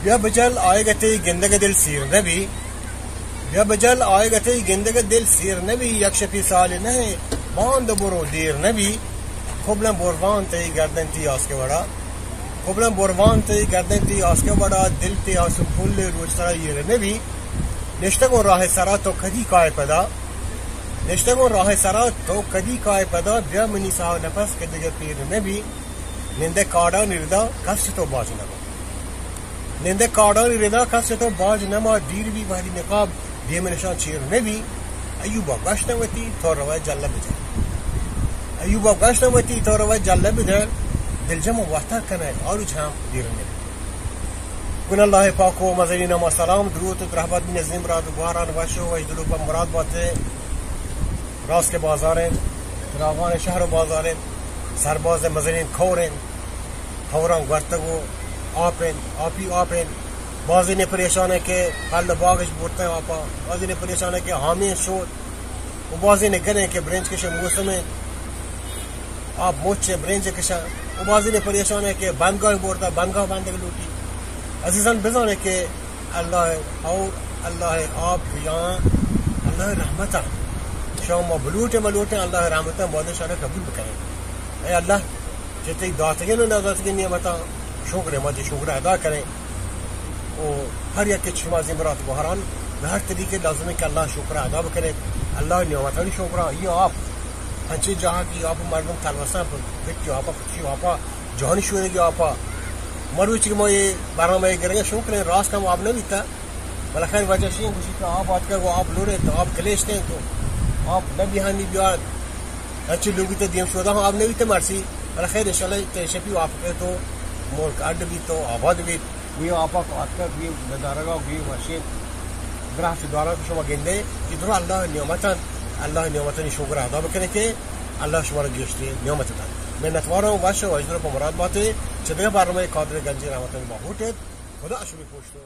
بیا بجل آیگه تی گندگ دل سیر نبی بیا بجل آیگه تی گندگ دل سیر نبی یک شپی سال نه باند برو دیر نبی قبلا بروان تی گردن تی آسکه وڑا قبلا بروان تی گردن تی آسکه وڑا دل تی آسو پل روز سرا یر نبی نشتگون راه سرا تو کدی کای پدا نشتگون راه سرا تو کدی کای پدا بیا منی ساو نفس که دیگه پیر نبی ننده کادا نردا کس تو باز نما ننده کادا نردا کس تو باز نما دیر بی وحدی نقاب دیمنشان چیر نبی ایوبا گشتوتی تو روی جلب جل ایوبا گشتوتی تو روی جلب جل دل جمع وحتا کنه آروج هم دیر نبی کن الله پاک و مزین ما سلام درود رحمت نظیم را دوباران وشو و اجدلو پر مراد باته راست کے بازاریں راغان شہر و بازاریں سرباز مزنین کوریں توران گرتگو آپیں بازی نے پریشان ہے کہ حل باغش بورتے ہیں آپا بازی نے پریشان ہے کہ حامی شود و بازی نے گنے کہ برنج کشے موسم ہے آپ موچے برنج کشا و بازی نے پریشان ہے کہ بندگاہ بورتا بندگاہ بندگ لوٹی عزیزان بزانے کہ اللہ اور اللہ آپ یہاں اللہ رحمتہ شما بلوٹیں اللہ رحمتہ بادشاہ قبول بکریں اے اللہ جتنی داتگین و ناداتگین نعمتاں شکر مادی شکر ادا کریں اور ہر یک شما زمرات بحران بہر طریقے لازم ہے کہ اللہ شکر ادا بکریں اللہ نعمتانی شکر یہ آپ ہنچے جہاں کی آپ مردم تلوساں پر بکتی آپا پچھی آپا جہانی شوئے گی آپا مروچ کہ میں یہ برنامہ گرگے شکر ہے راست کا آپ نہ بیتا بلا خیر وجہ شیئن کچھ کہ آپ بات کر وہ آپ لوڑے تو آپ کلیشتے ہیں تو آپ نبی ہانی بیان اچھے لوگی تو دیم شدہ ہوں آپ نبی تو مرسی بلا خیر انشاءاللہ تیشپی وافقے تو ملک اڈ بھی تو آباد بھی گوئی آپا کو آت کر گوئی بدارگا گوئی وشین گراہ سے دوارا کو شما گندے ادھر اللہ نعمتانی شکر ادا بکنے کے اللہ شما گیشتے نعمتان میں نتوارا ہوں واشو و اجدر پر مراد باتے چدگہ برنامه قادر گنجی رحمتانی باہوٹید خدا اشوی پوشتو